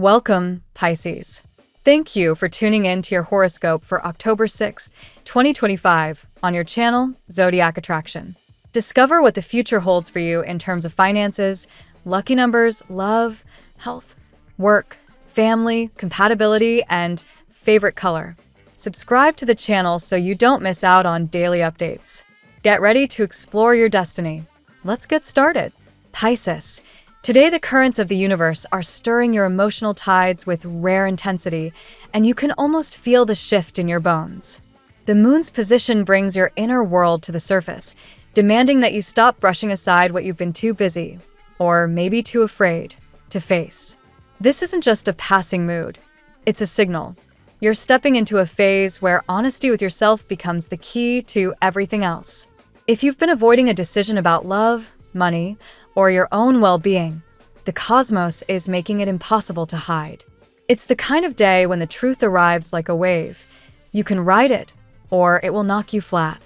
Welcome, Pisces. Thank you for tuning in to your horoscope for October 6th, 2025 on your channel, Zodiac Attraction. Discover what the future holds for you in terms of finances, lucky numbers, love, health, work, family, compatibility, and favorite color. Subscribe to the channel so you don't miss out on daily updates. Get ready to explore your destiny. Let's get started. Pisces. Today, the currents of the universe are stirring your emotional tides with rare intensity, and you can almost feel the shift in your bones. The moon's position brings your inner world to the surface, demanding that you stop brushing aside what you've been too busy, or maybe too afraid, to face. This isn't just a passing mood, it's a signal. You're stepping into a phase where honesty with yourself becomes the key to everything else. If you've been avoiding a decision about love, money, or your own well-being, the cosmos is making it impossible to hide. It's the kind of day when the truth arrives like a wave. You can ride it, or it will knock you flat.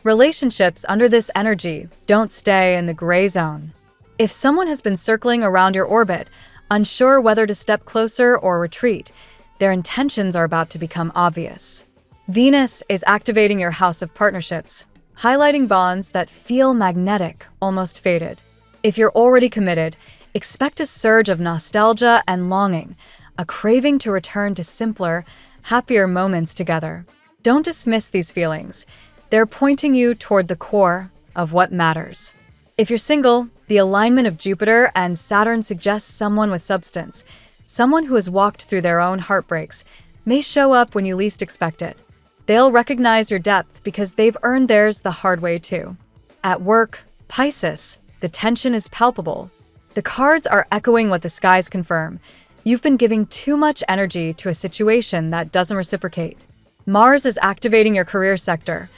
Relationships under this energy don't stay in the gray zone. If someone has been circling around your orbit, unsure whether to step closer or retreat, their intentions are about to become obvious. Venus is activating your house of partnerships, highlighting bonds that feel magnetic, almost fated. If you're already committed, expect a surge of nostalgia and longing, a craving to return to simpler, happier moments together. Don't dismiss these feelings. They're pointing you toward the core of what matters. If you're single, the alignment of Jupiter and Saturn suggests someone with substance. Someone who has walked through their own heartbreaks may show up when you least expect it. They'll recognize your depth because they've earned theirs the hard way too. At work, Pisces, the tension is palpable. The cards are echoing what the skies confirm. You've been giving too much energy to a situation that doesn't reciprocate. Mars is activating your career sector,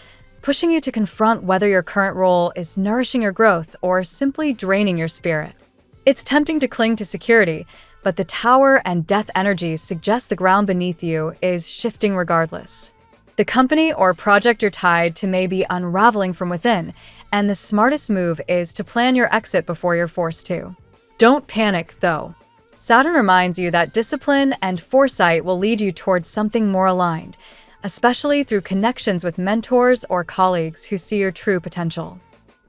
pushing you to confront whether your current role is nourishing your growth or simply draining your spirit. It's tempting to cling to security, but the Tower and Death energies suggest the ground beneath you is shifting regardless. The company or project you're tied to may be unraveling from within, and the smartest move is to plan your exit before you're forced to. Don't panic, though. Saturn reminds you that discipline and foresight will lead you towards something more aligned, especially through connections with mentors or colleagues who see your true potential.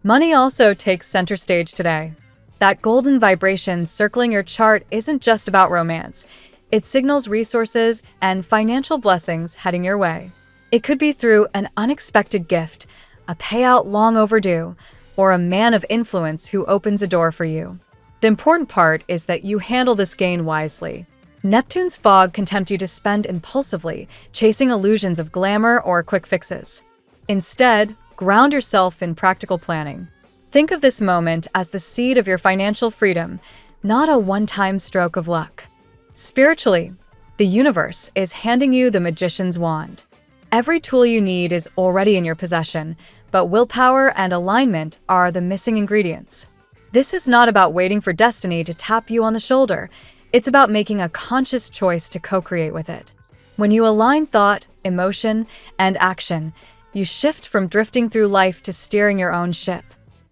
Money also takes center stage today. That golden vibration circling your chart isn't just about romance. It signals resources and financial blessings heading your way. It could be through an unexpected gift, a payout long overdue, or a man of influence who opens a door for you. The important part is that you handle this gain wisely. Neptune's fog can tempt you to spend impulsively, chasing illusions of glamour or quick fixes. Instead, ground yourself in practical planning. Think of this moment as the seed of your financial freedom, not a one-time stroke of luck. Spiritually, the universe is handing you the magician's wand. Every tool you need is already in your possession, but willpower and alignment are the missing ingredients. This is not about waiting for destiny to tap you on the shoulder. It's about making a conscious choice to co-create with it. When you align thought, emotion, and action, you shift from drifting through life to steering your own ship.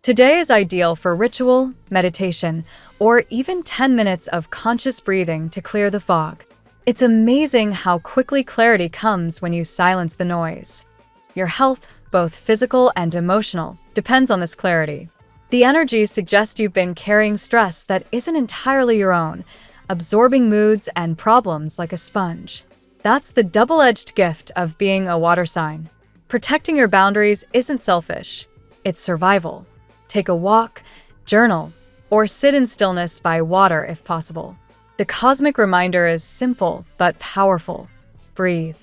Today is ideal for ritual, meditation, or even 10 minutes of conscious breathing to clear the fog. It's amazing how quickly clarity comes when you silence the noise. Your health, both physical and emotional, depends on this clarity. The energies suggest you've been carrying stress that isn't entirely your own, absorbing moods and problems like a sponge. That's the double-edged gift of being a water sign. Protecting your boundaries isn't selfish, it's survival. Take a walk, journal, or sit in stillness by water if possible. The cosmic reminder is simple but powerful. Breathe.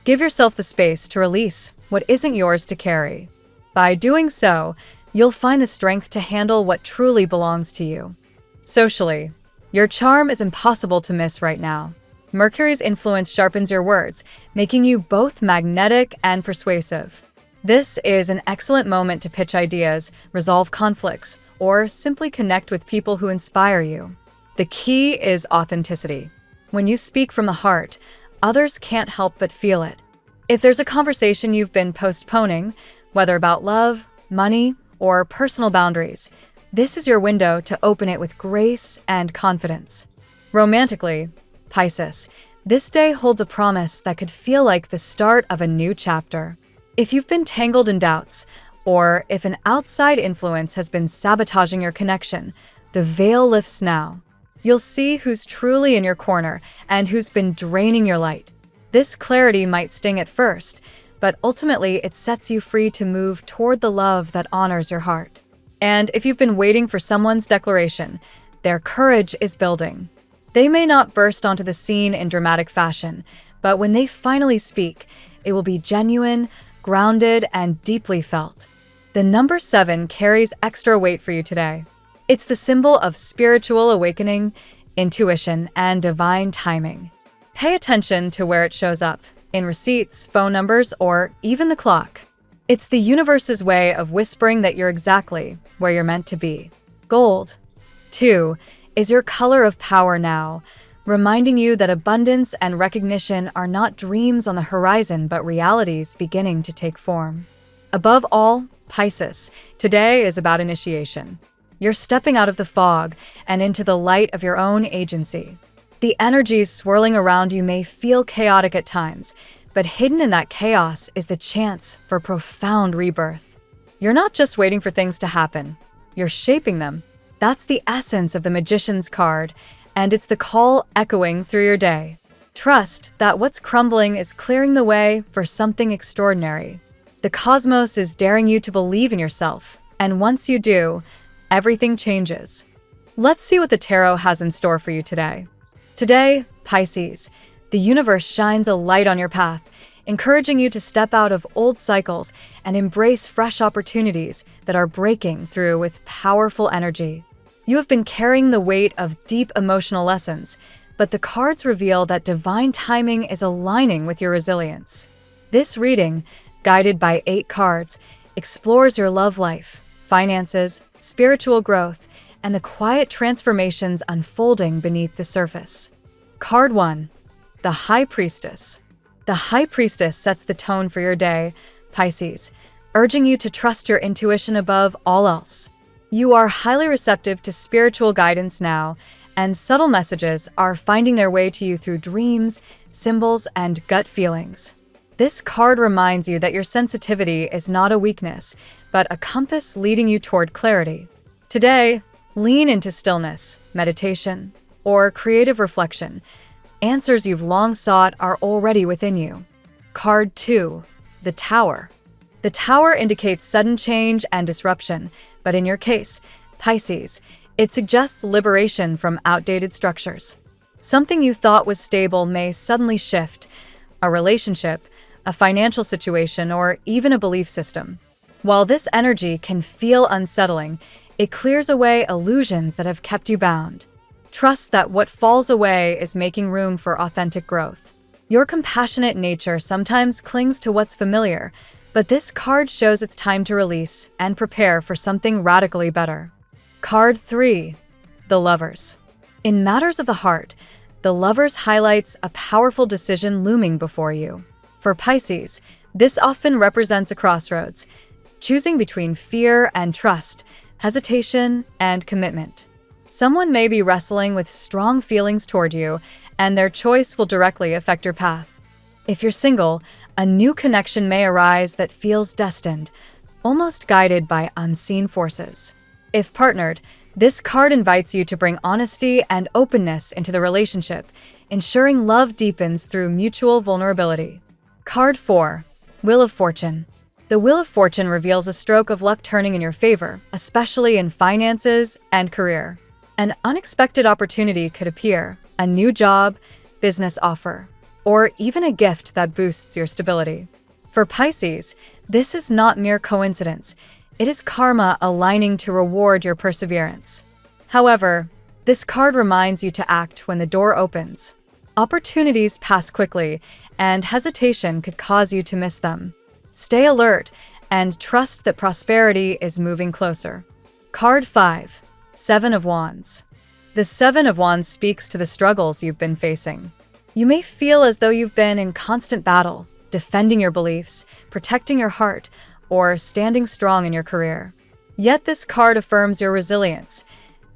Give yourself the space to release what isn't yours to carry. By doing so, you'll find the strength to handle what truly belongs to you. Socially, your charm is impossible to miss right now. Mercury's influence sharpens your words, making you both magnetic and persuasive. This is an excellent moment to pitch ideas, resolve conflicts, or simply connect with people who inspire you. The key is authenticity. When you speak from the heart, others can't help but feel it. If there's a conversation you've been postponing, whether about love, money, or personal boundaries, this is your window to open it with grace and confidence. Romantically, Pisces, this day holds a promise that could feel like the start of a new chapter. If you've been tangled in doubts, or if an outside influence has been sabotaging your connection, the veil lifts now. You'll see who's truly in your corner and who's been draining your light. This clarity might sting at first, but ultimately it sets you free to move toward the love that honors your heart. And if you've been waiting for someone's declaration, their courage is building. They may not burst onto the scene in dramatic fashion, but when they finally speak, it will be genuine, grounded, and deeply felt. The number 7 carries extra weight for you today. It's the symbol of spiritual awakening, intuition, and divine timing. Pay attention to where it shows up, in receipts, phone numbers, or even the clock. It's the universe's way of whispering that you're exactly where you're meant to be. Gold, 2, is your color of power now, reminding you that abundance and recognition are not dreams on the horizon but realities beginning to take form. Above all, Pisces, today is about initiation. You're stepping out of the fog and into the light of your own agency. The energies swirling around you may feel chaotic at times, but hidden in that chaos is the chance for profound rebirth. You're not just waiting for things to happen, you're shaping them. That's the essence of the Magician's card, and it's the call echoing through your day. Trust that what's crumbling is clearing the way for something extraordinary. The cosmos is daring you to believe in yourself, and once you do, everything changes. Let's see what the tarot has in store for you today. Today, Pisces, the universe shines a light on your path, encouraging you to step out of old cycles and embrace fresh opportunities that are breaking through with powerful energy. You have been carrying the weight of deep emotional lessons, but the cards reveal that divine timing is aligning with your resilience. This reading, guided by 8 cards, explores your love life, finances, spiritual growth, and the quiet transformations unfolding beneath the surface. Card 1, the High Priestess. The High Priestess sets the tone for your day, Pisces, urging you to trust your intuition above all else. You are highly receptive to spiritual guidance now, and subtle messages are finding their way to you through dreams, symbols, and gut feelings. This card reminds you that your sensitivity is not a weakness, but a compass leading you toward clarity. Today, lean into stillness, meditation, or creative reflection. Answers you've long sought are already within you. Card 2, the Tower. The Tower indicates sudden change and disruption, but in your case, Pisces, it suggests liberation from outdated structures. Something you thought was stable may suddenly shift, a relationship, a financial situation, or even a belief system. While this energy can feel unsettling, it clears away illusions that have kept you bound. Trust that what falls away is making room for authentic growth. Your compassionate nature sometimes clings to what's familiar, but this card shows it's time to release and prepare for something radically better. Card 3, the Lovers. In matters of the heart, the Lovers highlights a powerful decision looming before you. For Pisces, this often represents a crossroads, choosing between fear and trust, hesitation and commitment. Someone may be wrestling with strong feelings toward you, and their choice will directly affect your path. If you're single, a new connection may arise that feels destined, almost guided by unseen forces. If partnered, this card invites you to bring honesty and openness into the relationship, ensuring love deepens through mutual vulnerability. Card 4, Wheel of Fortune. The Wheel of Fortune reveals a stroke of luck turning in your favor, especially in finances and career. An unexpected opportunity could appear, a new job, business offer, or even a gift that boosts your stability. For Pisces, this is not mere coincidence. It is karma aligning to reward your perseverance. However, this card reminds you to act when the door opens. Opportunities pass quickly, and hesitation could cause you to miss them. Stay alert and trust that prosperity is moving closer. Card 5, 7 of Wands. The 7 of Wands speaks to the struggles you've been facing. You may feel as though you've been in constant battle, defending your beliefs, protecting your heart, or standing strong in your career. Yet this card affirms your resilience.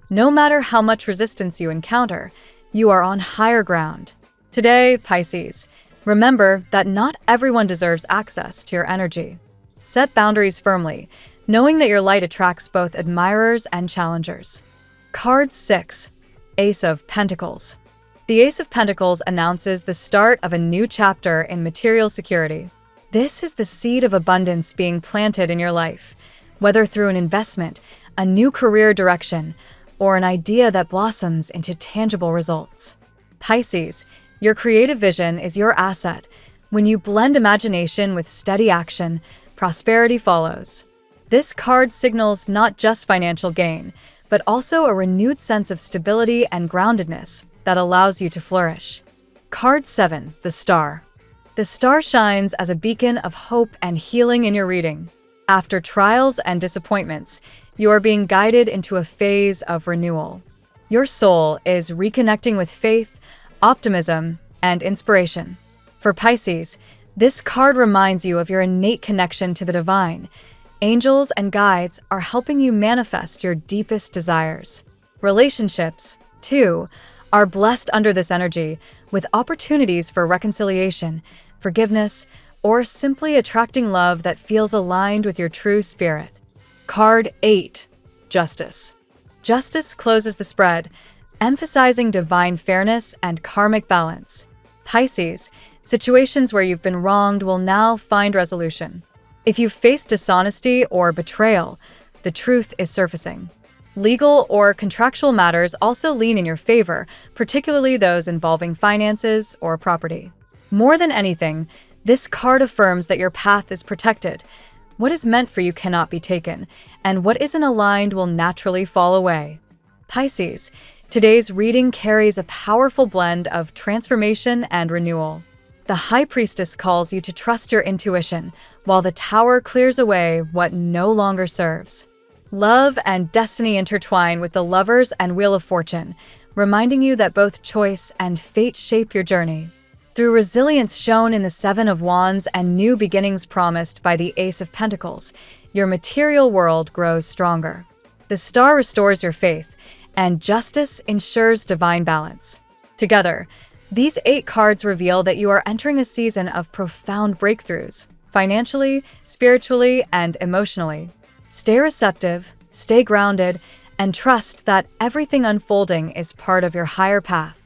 No matter how much resistance you encounter, You are on higher ground. Today, Pisces, remember that not everyone deserves access to your energy. Set boundaries firmly, knowing that your light attracts both admirers and challengers. Card 6, Ace of Pentacles. The Ace of Pentacles announces the start of a new chapter in material security. This is the seed of abundance being planted in your life, whether through an investment, a new career direction, or an idea that blossoms into tangible results. Pisces, your creative vision is your asset. When you blend imagination with steady action, prosperity follows. This card signals not just financial gain, but also a renewed sense of stability and groundedness that allows you to flourish. Card 7, the Star. The Star shines as a beacon of hope and healing in your reading. After trials and disappointments, you are being guided into a phase of renewal. Your soul is reconnecting with faith, optimism, and inspiration. For Pisces, this card reminds you of your innate connection to the divine. Angels and guides are helping you manifest your deepest desires. Relationships, too, are blessed under this energy, with opportunities for reconciliation, forgiveness, or simply attracting love that feels aligned with your true spirit. Card 8, Justice. Justice closes the spread, emphasizing divine fairness and karmic balance. Pisces, situations where you've been wronged will now find resolution. If you've faced dishonesty or betrayal, the truth is surfacing. Legal or contractual matters also lean in your favor, particularly those involving finances or property. More than anything, this card affirms that your path is protected. What is meant for you cannot be taken, and what isn't aligned will naturally fall away. Pisces, today's reading carries a powerful blend of transformation and renewal. The High Priestess calls you to trust your intuition, while the Tower clears away what no longer serves. Love and destiny intertwine with the Lovers and Wheel of Fortune, reminding you that both choice and fate shape your journey. Through resilience shown in the Seven of Wands and new beginnings promised by the Ace of Pentacles, your material world grows stronger. The Star restores your faith, and Justice ensures divine balance. Together, these 8 cards reveal that you are entering a season of profound breakthroughs, financially, spiritually, and emotionally. Stay receptive, stay grounded, and trust that everything unfolding is part of your higher path.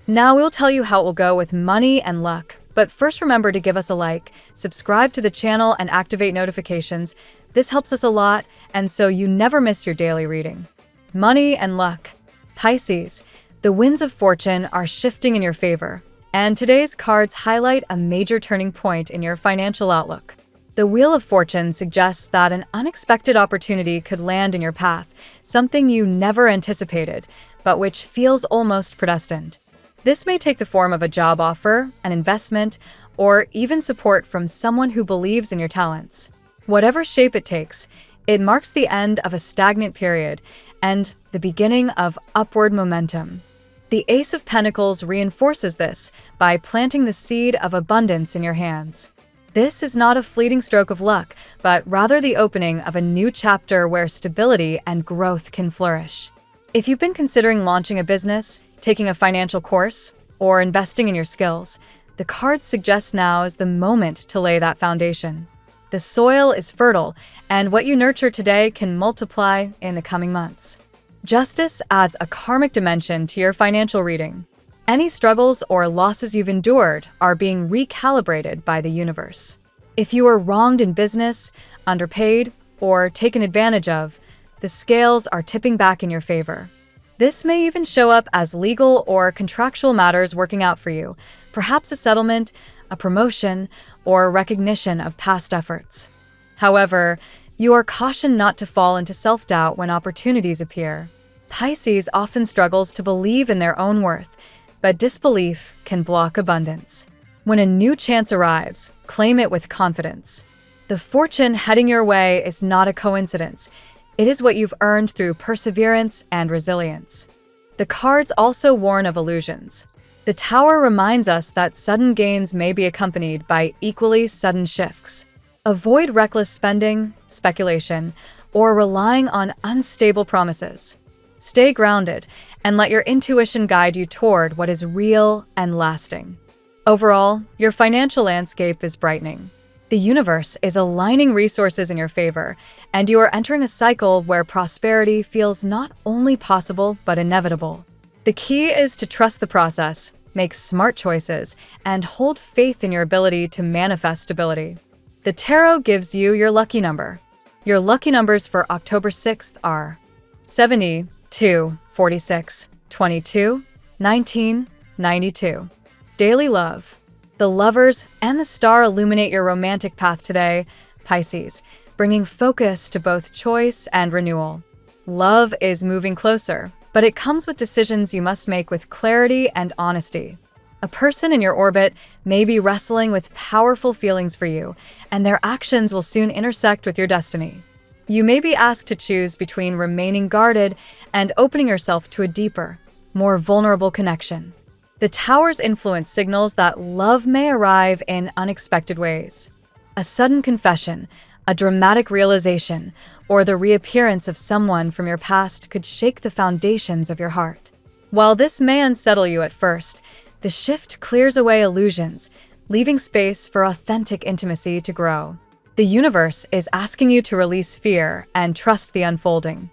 Now we'll tell you how it will go with money and luck, but first remember to give us a like, subscribe to the channel, and activate notifications. This helps us a lot, and so you never miss your daily reading. Money and luck. Pisces, the winds of fortune are shifting in your favor, and today's cards highlight a major turning point in your financial outlook. The Wheel of Fortune suggests that an unexpected opportunity could land in your path, something you never anticipated, but which feels almost predestined. This may take the form of a job offer, an investment, or even support from someone who believes in your talents. Whatever shape it takes, it marks the end of a stagnant period and the beginning of upward momentum. The Ace of Pentacles reinforces this by planting the seed of abundance in your hands. This is not a fleeting stroke of luck, but rather the opening of a new chapter where stability and growth can flourish. If you've been considering launching a business, taking a financial course, or investing in your skills, the cards suggest now is the moment to lay that foundation. The soil is fertile, and what you nurture today can multiply in the coming months. Justice adds a karmic dimension to your financial reading. Any struggles or losses you've endured are being recalibrated by the universe. If you were wronged in business, underpaid, or taken advantage of, the scales are tipping back in your favor. This may even show up as legal or contractual matters working out for you, perhaps a settlement, a promotion, or recognition of past efforts. However, you are cautioned not to fall into self-doubt when opportunities appear. Pisces often struggles to believe in their own worth, but disbelief can block abundance. When a new chance arrives, claim it with confidence. The fortune heading your way is not a coincidence. It is what you've earned through perseverance and resilience. The cards also warn of illusions. The Tower reminds us that sudden gains may be accompanied by equally sudden shifts. Avoid reckless spending, speculation, or relying on unstable promises. Stay grounded and let your intuition guide you toward what is real and lasting. Overall, your financial landscape is brightening. The universe is aligning resources in your favor, and you are entering a cycle where prosperity feels not only possible but inevitable. The key is to trust the process, make smart choices, and hold faith in your ability to manifest stability. The tarot gives you your lucky number. Your lucky numbers for October 6th are 70, 2, 46, 22, 19, 92. Daily love. The Lovers and the Star illuminate your romantic path today, Pisces, bringing focus to both choice and renewal. Love is moving closer, but it comes with decisions you must make with clarity and honesty. A person in your orbit may be wrestling with powerful feelings for you, and their actions will soon intersect with your destiny. You may be asked to choose between remaining guarded and opening yourself to a deeper, more vulnerable connection. The Tower's influence signals that love may arrive in unexpected ways. A sudden confession, a dramatic realization, or the reappearance of someone from your past could shake the foundations of your heart. While this may unsettle you at first, the shift clears away illusions, leaving space for authentic intimacy to grow. The universe is asking you to release fear and trust the unfolding.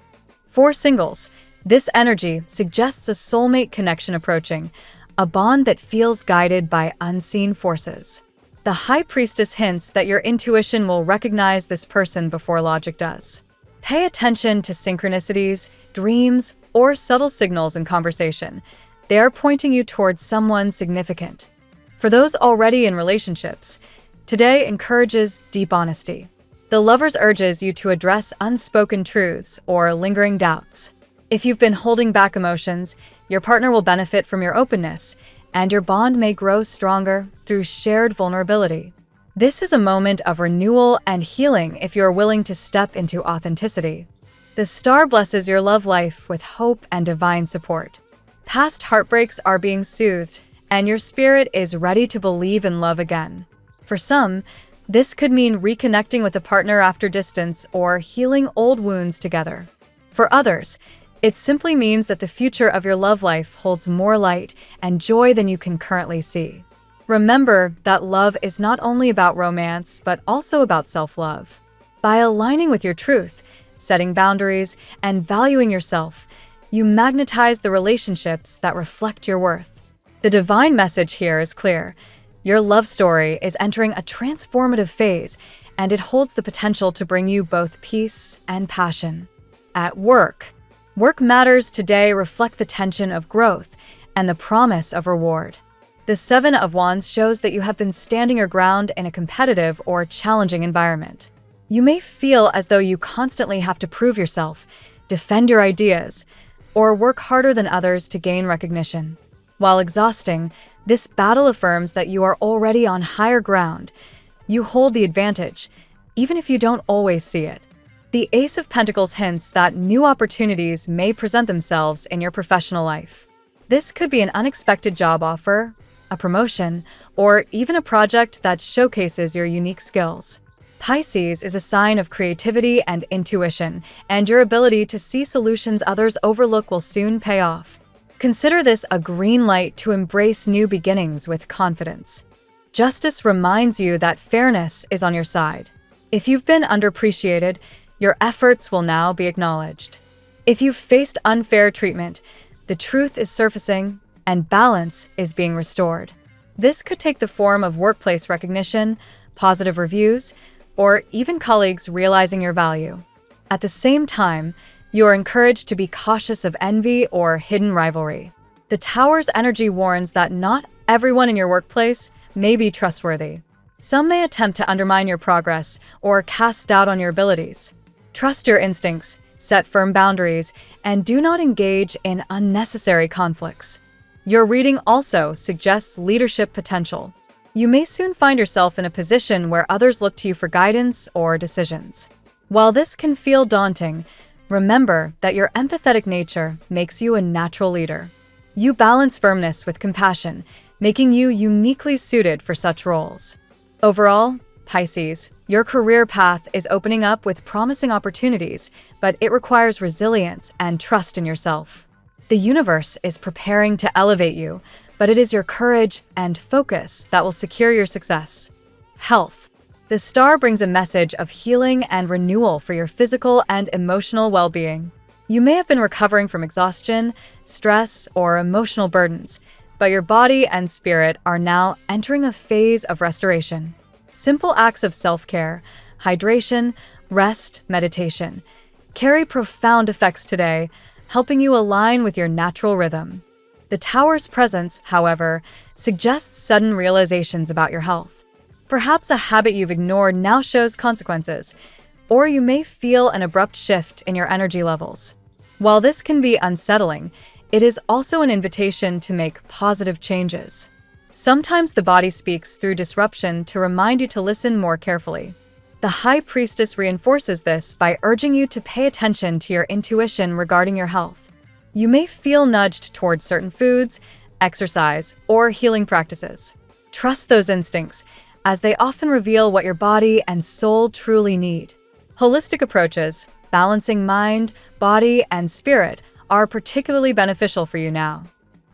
For singles, this energy suggests a soulmate connection approaching, a bond that feels guided by unseen forces. The High Priestess hints that your intuition will recognize this person before logic does. Pay attention to synchronicities, dreams, or subtle signals in conversation. They are pointing you towards someone significant. For those already in relationships, today encourages deep honesty. The Lovers urges you to address unspoken truths or lingering doubts. If you've been holding back emotions, your partner will benefit from your openness, and your bond may grow stronger through shared vulnerability. This is a moment of renewal and healing if you're willing to step into authenticity. The Star blesses your love life with hope and divine support. Past heartbreaks are being soothed, and your spirit is ready to believe in love again. For some, this could mean reconnecting with a partner after distance or healing old wounds together. For others, it simply means that the future of your love life holds more light and joy than you can currently see. Remember that love is not only about romance, but also about self-love. By aligning with your truth, setting boundaries, and valuing yourself, you magnetize the relationships that reflect your worth. The divine message here is clear. Your love story is entering a transformative phase, and it holds the potential to bring you both peace and passion. At work matters today reflect the tension of growth and the promise of reward. The Seven of Wands shows that you have been standing your ground in a competitive or challenging environment. You may feel as though you constantly have to prove yourself, defend your ideas, or work harder than others to gain recognition. While exhausting, this battle affirms that you are already on higher ground. You hold the advantage, even if you don't always see it. The Ace of Pentacles hints that new opportunities may present themselves in your professional life. This could be an unexpected job offer, a promotion, or even a project that showcases your unique skills. Pisces is a sign of creativity and intuition, and your ability to see solutions others overlook will soon pay off. Consider this a green light to embrace new beginnings with confidence. Justice reminds you that fairness is on your side. If you've been underappreciated, your efforts will now be acknowledged. If you've faced unfair treatment, the truth is surfacing and balance is being restored. This could take the form of workplace recognition, positive reviews, or even colleagues realizing your value. At the same time, you are encouraged to be cautious of envy or hidden rivalry. The Tower's energy warns that not everyone in your workplace may be trustworthy. Some may attempt to undermine your progress or cast doubt on your abilities. Trust your instincts, set firm boundaries, and do not engage in unnecessary conflicts. Your reading also suggests leadership potential. You may soon find yourself in a position where others look to you for guidance or decisions. While this can feel daunting, remember that your empathetic nature makes you a natural leader. You balance firmness with compassion, making you uniquely suited for such roles. Overall, Pisces, Your career path is opening up with promising opportunities, but it requires resilience and trust in yourself. The universe is preparing to elevate you, but it is your courage and focus that will secure your success. Health. The star brings a message of healing and renewal for your physical and emotional well-being. You may have been recovering from exhaustion, stress, or emotional burdens, but your body and spirit are now entering a phase of restoration. Simple acts of self-care, hydration, rest, meditation carry profound effects today, helping you align with your natural rhythm. The Tower's presence, however, suggests sudden realizations about your health. Perhaps a habit you've ignored now shows consequences, or you may feel an abrupt shift in your energy levels. While this can be unsettling, it is also an invitation to make positive changes. Sometimes the body speaks through disruption to remind you to listen more carefully. The High Priestess reinforces this by urging you to pay attention to your intuition regarding your health. You may feel nudged towards certain foods, exercise, or healing practices. Trust those instincts, as they often reveal what your body and soul truly need. Holistic approaches, balancing mind, body, and spirit, are particularly beneficial for you now.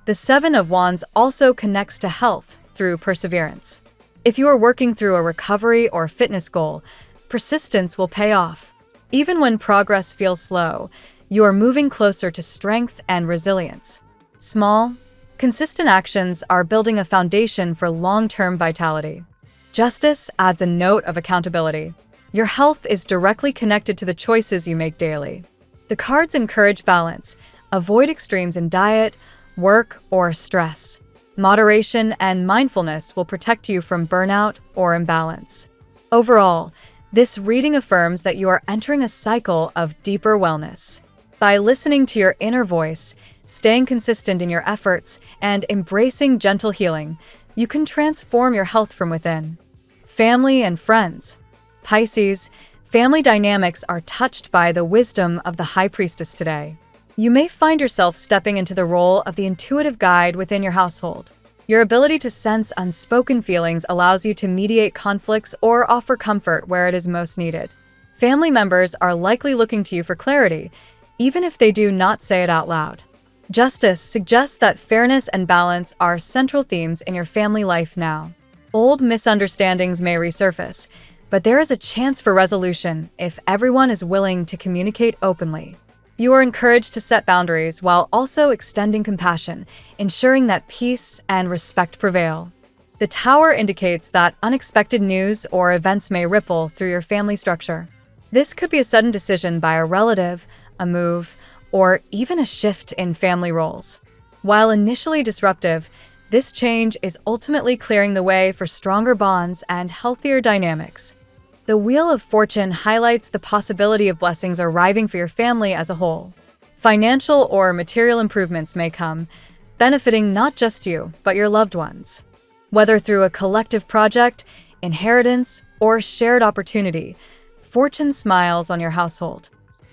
The Seven of Wands also connects to health through perseverance. If you are working through a recovery or fitness goal, persistence will pay off. Even when progress feels slow, you are moving closer to strength and resilience. Small, consistent actions are building a foundation for long-term vitality. Justice adds a note of accountability. Your health is directly connected to the choices you make daily. The cards encourage balance. Avoid extremes in diet, work, or stress. Moderation and mindfulness will protect you from burnout or imbalance. Overall, this reading affirms that you are entering a cycle of deeper wellness. By listening to your inner voice, staying consistent in your efforts, and embracing gentle healing, you can transform your health from within. Family and friends. Pisces, family dynamics are touched by the wisdom of the High Priestess today. You may find yourself stepping into the role of the intuitive guide within your household. Your ability to sense unspoken feelings allows you to mediate conflicts or offer comfort where it is most needed. Family members are likely looking to you for clarity, even if they do not say it out loud. Justice suggests that fairness and balance are central themes in your family life now. Old misunderstandings may resurface, but there is a chance for resolution if everyone is willing to communicate openly. You are encouraged to set boundaries while also extending compassion, ensuring that peace and respect prevail. The Tower indicates that unexpected news or events may ripple through your family structure. This could be a sudden decision by a relative, a move, or even a shift in family roles. While initially disruptive, this change is ultimately clearing the way for stronger bonds and healthier dynamics. The Wheel of Fortune highlights the possibility of blessings arriving for your family as a whole. Financial or material improvements may come, benefiting not just you, but your loved ones. Whether through a collective project, inheritance, or shared opportunity, fortune smiles on your household.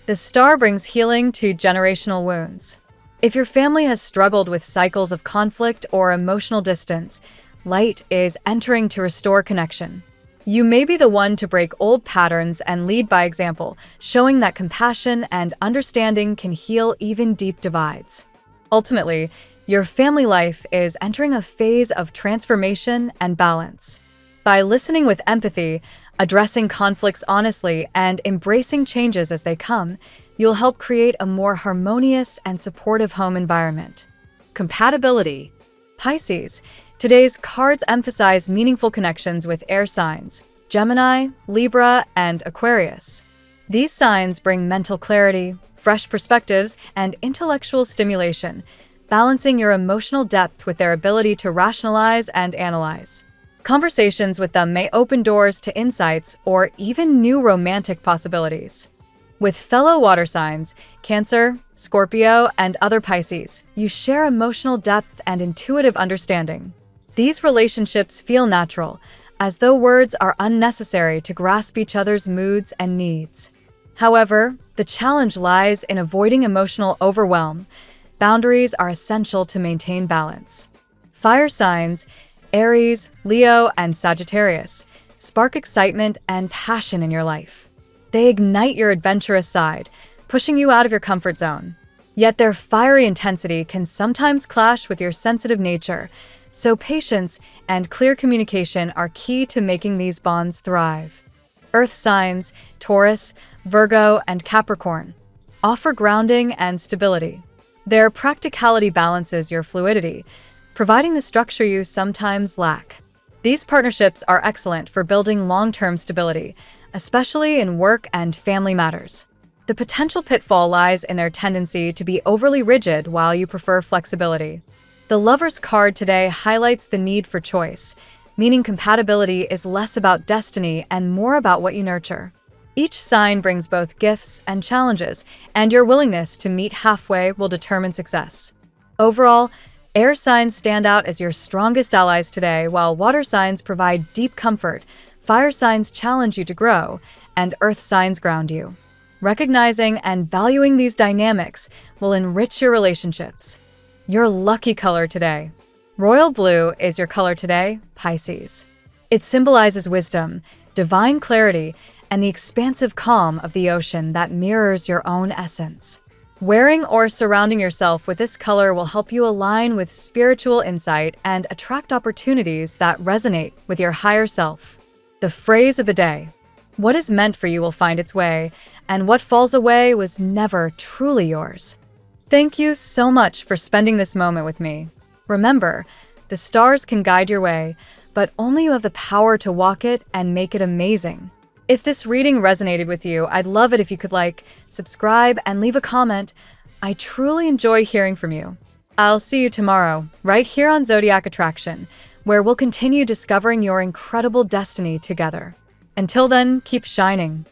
The Star brings healing to generational wounds. If your family has struggled with cycles of conflict or emotional distance, light is entering to restore connection. You may be the one to break old patterns and lead by example, showing that compassion and understanding can heal even deep divides. Ultimately, your family life is entering a phase of transformation and balance. By listening with empathy, addressing conflicts honestly, and embracing changes as they come, you'll help create a more harmonious and supportive home environment. Compatibility. Pisces. Today's cards emphasize meaningful connections with air signs, Gemini, Libra, and Aquarius. These signs bring mental clarity, fresh perspectives, and intellectual stimulation, balancing your emotional depth with their ability to rationalize and analyze. Conversations with them may open doors to insights or even new romantic possibilities. With fellow water signs, Cancer, Scorpio, and other Pisces, you share emotional depth and intuitive understanding. These relationships feel natural, as though words are unnecessary to grasp each other's moods and needs. However, the challenge lies in avoiding emotional overwhelm. Boundaries are essential to maintain balance. Fire signs, Aries, Leo, and Sagittarius, spark excitement and passion in your life. They ignite your adventurous side, pushing you out of your comfort zone. Yet their fiery intensity can sometimes clash with your sensitive nature, so patience and clear communication are key to making these bonds thrive. Earth signs, Taurus, Virgo, and Capricorn, offer grounding and stability. Their practicality balances your fluidity, providing the structure you sometimes lack. These partnerships are excellent for building long-term stability, especially in work and family matters. The potential pitfall lies in their tendency to be overly rigid while you prefer flexibility. The Lover's card today highlights the need for choice, meaning compatibility is less about destiny and more about what you nurture. Each sign brings both gifts and challenges, and your willingness to meet halfway will determine success. Overall, air signs stand out as your strongest allies today, while water signs provide deep comfort, fire signs challenge you to grow, and earth signs ground you. Recognizing and valuing these dynamics will enrich your relationships. Your lucky color today. Royal blue is your color today, Pisces. It symbolizes wisdom, divine clarity, and the expansive calm of the ocean that mirrors your own essence. Wearing or surrounding yourself with this color will help you align with spiritual insight and attract opportunities that resonate with your higher self. The phrase of the day. What is meant for you will find its way, and what falls away was never truly yours. Thank you so much for spending this moment with me. Remember, the stars can guide your way, but only you have the power to walk it and make it amazing. If this reading resonated with you, I'd love it if you could like, subscribe, and leave a comment. I truly enjoy hearing from you. I'll see you tomorrow, right here on Zodiac Attraction, where we'll continue discovering your incredible destiny together. Until then, keep shining.